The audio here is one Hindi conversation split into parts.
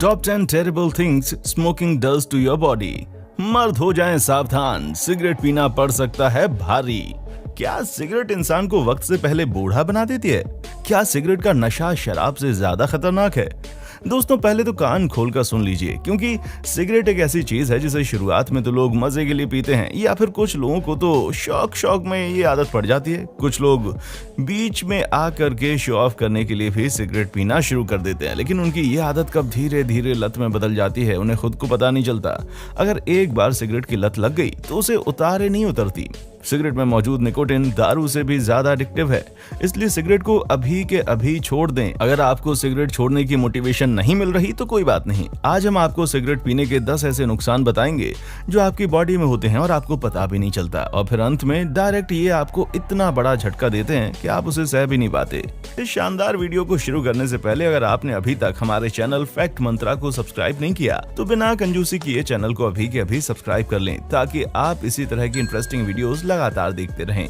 Top 10 terrible things smoking does to your body. मर्द हो जाएं सावधान, सिगरेट पीना पड़ सकता है भारी। क्या सिगरेट इंसान को वक्त से पहले बूढ़ा बना देती है? क्या सिगरेट का नशा शराब से ज्यादा खतरनाक है? दोस्तों, पहले तो कान खोलकर सुन लीजिए, क्योंकि सिगरेट एक ऐसी चीज है जिसे शुरुआत में तो लोग मजे के लिए पीते हैं, या फिर कुछ लोगों को तो शौक में ये आदत पड़ जाती है। कुछ लोग बीच में आ करके शो ऑफ करने के लिए भी सिगरेट पीना शुरू कर देते हैं, लेकिन उनकी ये आदत कब धीरे धीरे लत में बदल जाती है, उन्हें खुद को पता नहीं चलता। अगर एक बार सिगरेट की लत लग गई तो उसे उतारे नहीं उतरती। सिगरेट में मौजूद निकोटिन दारू से भी ज्यादा एडिक्टिव है, इसलिए सिगरेट को अभी के अभी छोड़ दें। अगर आपको सिगरेट छोड़ने की मोटिवेशन नहीं मिल रही तो कोई बात नहीं, आज हम आपको सिगरेट पीने के 10 ऐसे नुकसान बताएंगे जो आपकी बॉडी में होते हैं और आपको पता भी नहीं चलता, और फिर अंत में डायरेक्ट ये आपको इतना बड़ा झटका देते हैं कि आप उसे सह भी नहीं पाते। इस शानदार वीडियो को शुरू करने से पहले अगर आपने अभी तक हमारे चैनल फैक्ट मंत्रा को सब्सक्राइब नहीं किया तो बिना कंजूसी किए चैनल को अभी के अभी सब्सक्राइब कर लें, ताकि आप इसी तरह की इंटरेस्टिंग वीडियोस लगातार देखते रहें।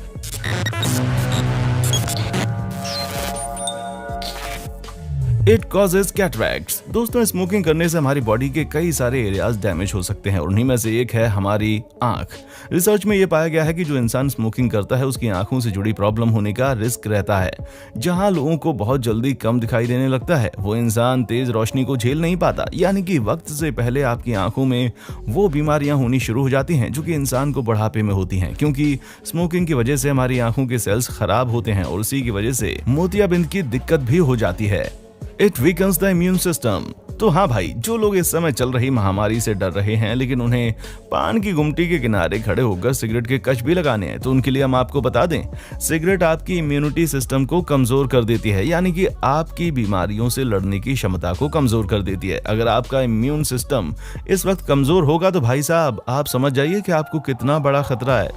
It causes cataracts. दोस्तों, स्मोकिंग करने से हमारी बॉडी के कई सारे एरियाज डैमेज हो सकते हैं और उन्हीं में से एक है हमारी आंख। रिसर्च में यह पाया गया है कि जो इंसान स्मोकिंग करता है उसकी आंखों से जुड़ी प्रॉब्लम होने का रिस्क रहता है। जहां लोगों को बहुत जल्दी कम दिखाई देने लगता है, वो इंसान तेज रोशनी को झेल नहीं पाता, यानी कि वक्त से पहले आपकी आंखों में वो बीमारियां होनी शुरू हो जाती हैं जो कि इंसान को बुढ़ापे में होती हैं, क्योंकि स्मोकिंग की वजह से हमारी आंखों के सेल्स खराब होते हैं और उसी की वजह से मोतियाबिंद की दिक्कत भी हो जाती है। It weakens the immune system. तो हाँ भाई, जो लोग इस समय चल रही महामारी से डर रहे हैं लेकिन उन्हें पान की गुमटी के किनारे खड़े होकर सिगरेट के कच भी लगाने हैं, तो उनके लिए हम आपको बता दें, सिगरेट आपकी इम्यूनिटी सिस्टम को कमजोर कर देती है, यानी कि आपकी बीमारियों से लड़ने की क्षमता को कमजोर कर देती है। अगर आपका इम्यून सिस्टम इस वक्त कमजोर होगा तो भाई साहब आप समझ जाइए कि आपको कितना बड़ा खतरा है।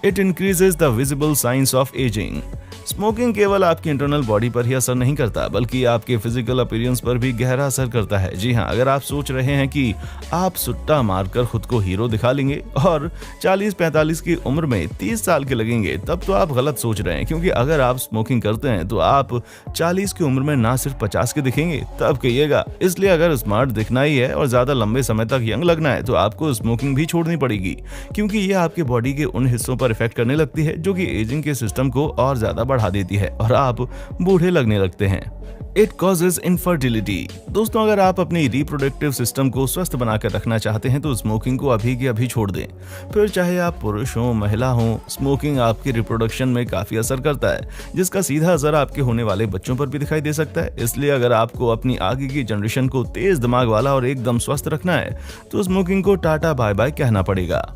It increases the visible science of ageing. Smoking केवल आपकी इंटरनल बॉडी पर ही असर नहीं करता, बल्कि आपके फिजिकल अपीयरेंस पर भी गहरा असर करता है। जी हाँ, अगर आप सोच रहे हैं कि आप सुट्टा मारकर खुद को हीरो दिखा लेंगे और 40-45 की उम्र में 30 साल के लगेंगे, तब तो आप गलत सोच रहे हैं, क्योंकि अगर आप स्मोकिंग करते हैं तो आप 40 की उम्र में ना सिर्फ 50 के दिखेंगे, तब कहिएगा। इसलिए अगर स्मार्ट दिखना ही है और ज्यादा लंबे समय तक यंग लगना है तो आपको स्मोकिंग भी छोड़नी पड़ेगी, क्योंकि ये आपके बॉडी के उन हिस्सों पर इफेक्ट करने लगती है जो कि एजिंग के सिस्टम को और ज्यादा बढ़ा देती है और आप बूढ़े लगने लगते हैं। It causes infertility. दोस्तों, अगर आप अपनी रिप्रोडक्टिव सिस्टम को स्वस्थ बनाकर रखना चाहते हैं तो स्मोकिंग को अभी के अभी छोड़ दें। फिर चाहे आप पुरुष हो महिला हो, स्मोकिंग आपकी रिप्रोडक्शन में काफी असर करता है, जिसका सीधा असर आपके होने वाले बच्चों पर भी दिखाई दे सकता है। इसलिए अगर आपको अपनी आगे की जनरेशन को तेज दिमाग वाला और एकदम स्वस्थ रखना है तो स्मोकिंग को टाटा बाय बाय कहना पड़ेगा।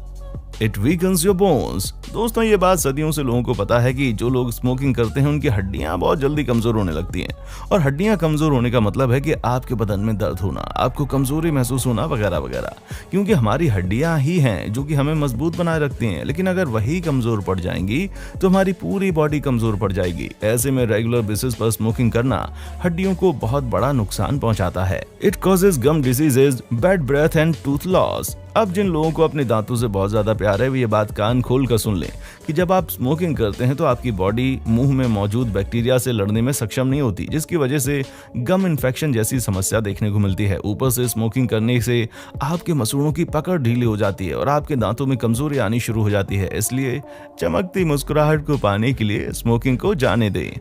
It weakens your bones. दोस्तों, ये बात सदियों से लोगों को पता है कि जो लोग स्मोकिंग करते हैं उनकी हड्डियां बहुत जल्दी कमजोर होने लगती हैं, और हड्डियां कमजोर होने का मतलब है कि आपके बदन में दर्द होना, आपको कमजोरी महसूस होना वगैरह वगैरह, क्योंकि हमारी हड्डियां ही हैं जो कि हमें मजबूत बनाए रखती हैं। लेकिन अगर वही कमजोर पड़ जाएंगी तो हमारी पूरी बॉडी कमजोर पड़ जाएगी। ऐसे में रेगुलर बेसिस पर स्मोकिंग करना हड्डियों को बहुत बड़ा नुकसान पहुंचाता है। It causes gum diseases, bad breath and tooth loss. अब जिन लोगों को अपने दांतों से बहुत ज्यादा प्यार है, वो ये बात कान खोल कर सुन लें कि जब आप स्मोकिंग करते हैं तो आपकी बॉडी मुंह में मौजूद बैक्टीरिया से लड़ने में सक्षम नहीं होती, जिसकी वजह से गम इन्फेक्शन जैसी समस्या देखने को मिलती है। ऊपर से स्मोकिंग करने से आपके मसूड़ों की पकड़ ढीली हो जाती है और आपके दांतों में कमजोरी आनी शुरू हो जाती है। इसलिए चमकती मुस्कुराहट को पाने के लिए स्मोकिंग को जाने दें।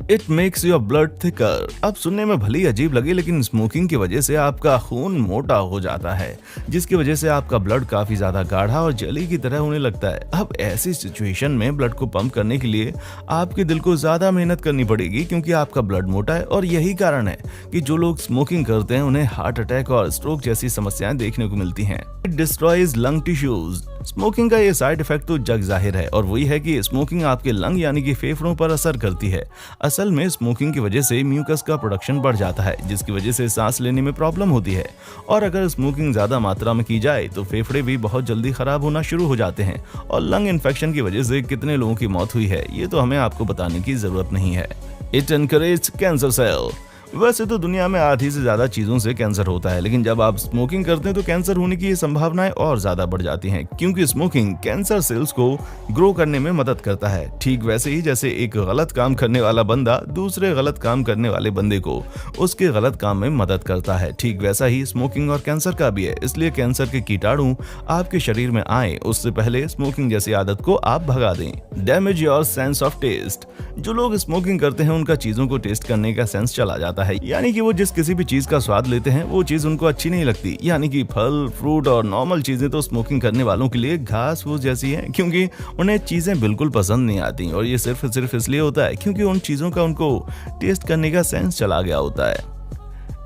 It makes your blood thicker. अब सुनने में भली अजीब लगे, लेकिन स्मोकिंग की वजह से आपका खून मोटा हो जाता है, जिसकी वजह से आपका ब्लड काफी ज्यादा गाढ़ा और जेली की तरह होने लगता है। अब ऐसी सिचुएशन में ब्लड को पंप करने के लिए आपके दिल को ज्यादा मेहनत करनी पड़ेगी, क्योंकि आपका ब्लड मोटा है, और यही कारण है कि जो लोग स्मोकिंग करते हैं उन्हें हार्ट अटैक और स्ट्रोक जैसी समस्याएं देखने को मिलती हैं। It destroys lung tissues. Smoking का ये साइड इफेक्ट तो जग जाहिर है, और वही है कि स्मोकिंग आपके लंग यानी कि फेफड़ों पर असर करती है। असल में स्मोकिंग की वजह से म्यूकस का प्रोडक्शन बढ़ जाता है, जिसकी वजह से सांस लेने में प्रॉब्लम होती है, और अगर स्मोकिंग ज्यादा मात्रा में की जाए तो फेफड़े भी बहुत जल्दी खराब होना शुरू हो जाते हैं, और लंग इन्फेक्शन की वजह से कितने लोगों की मौत हुई है ये तो हमें आपको बताने की जरूरत नहीं है। It encourage cancer cell. वैसे तो दुनिया में आधी से ज्यादा चीजों से कैंसर होता है, लेकिन जब आप स्मोकिंग करते हैं तो कैंसर होने की संभावनाएं और ज्यादा बढ़ जाती हैं, क्योंकि स्मोकिंग कैंसर सेल्स को ग्रो करने में मदद करता है। ठीक वैसे ही जैसे एक गलत काम करने वाला बंदा दूसरे गलत काम करने वाले बंदे को उसके गलत काम में मदद करता है, ठीक वैसा ही स्मोकिंग और कैंसर का भी है। इसलिए कैंसर के कीटाणु आपके शरीर में आए उससे पहले स्मोकिंग जैसी आदत को आप भगा दें। Damage your sense of taste. जो लोग स्मोकिंग करते हैं उनका चीजों को टेस्ट करने का सेंस चला जाता है, यानी कि वो जिस किसी भी चीज का स्वाद लेते हैं वो चीज उनको अच्छी नहीं लगती। यानी कि फल, फ्रूट और नॉर्मल चीजें तो स्मोकिंग करने वालों के लिए घास फूस जैसी हैं, क्योंकि उन्हें चीजें बिल्कुल पसंद नहीं आती। और ये सिर्फ इसलिए होता है क्योंकि उन चीजों का उनको टेस्ट करने का सेंस चला गया होता है।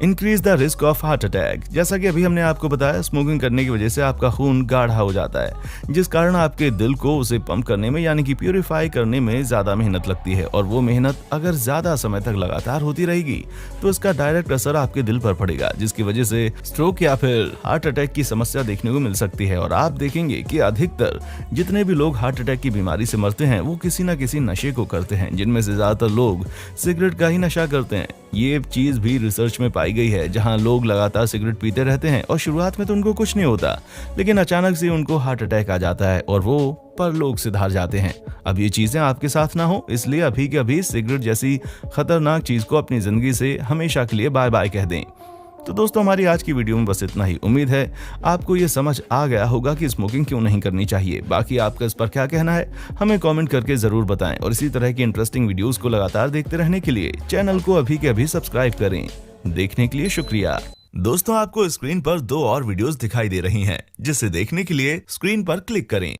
Increase the risk of heart attack. जैसा कि अभी हमने आपको बताया, स्मोकिंग करने की वजह से आपका खून गाढ़ा हो जाता है, जिस कारण आपके दिल को उसे पंप करने में यानी कि प्यूरिफाई करने में ज्यादा मेहनत लगती है। और वो मेहनत अगर ज्यादा समय तक लगातार होती रहेगी तो इसका डायरेक्ट असर आपके दिल पर पड़ेगा, जिसकी वजह से स्ट्रोक या फिर हार्ट अटैक की समस्या देखने को मिल सकती है। और आप देखेंगे कि अधिकतर जितने भी लोग हार्ट अटैक की बीमारी से मरते हैं वो किसी न किसी नशे को करते हैं, जिनमें से ज्यादातर लोग सिगरेट का ही नशा करते हैं। ये चीज भी रिसर्च में पाई गई है, जहां लोग लगातार सिगरेट पीते रहते हैं और शुरुआत में तो उनको कुछ नहीं होता, लेकिन अचानक से उनको हार्ट अटैक आ जाता है और वो परलोक से धार जाते हैं। अब ये चीजें आपके साथ ना हो, इसलिए अभी के अभी सिगरेट जैसी खतरनाक चीज को अपनी जिंदगी से हमेशा के लिए बाय बाय कह दें। तो दोस्तों, हमारी आज की वीडियो में बस इतना ही। उम्मीद है आपको ये समझ आ गया होगा कि स्मोकिंग क्यों नहीं करनी चाहिए। बाकी आपका इस पर क्या कहना है हमें कमेंट करके जरूर बताएं, और इसी तरह की इंटरेस्टिंग वीडियोस को लगातार देखते रहने के लिए चैनल को अभी के अभी सब्सक्राइब करें। देखने के लिए शुक्रिया। दोस्तों, आपको स्क्रीन पर 2 और वीडियोस दिखाई दे रही हैं, जिसे देखने के लिए स्क्रीन पर क्लिक करें।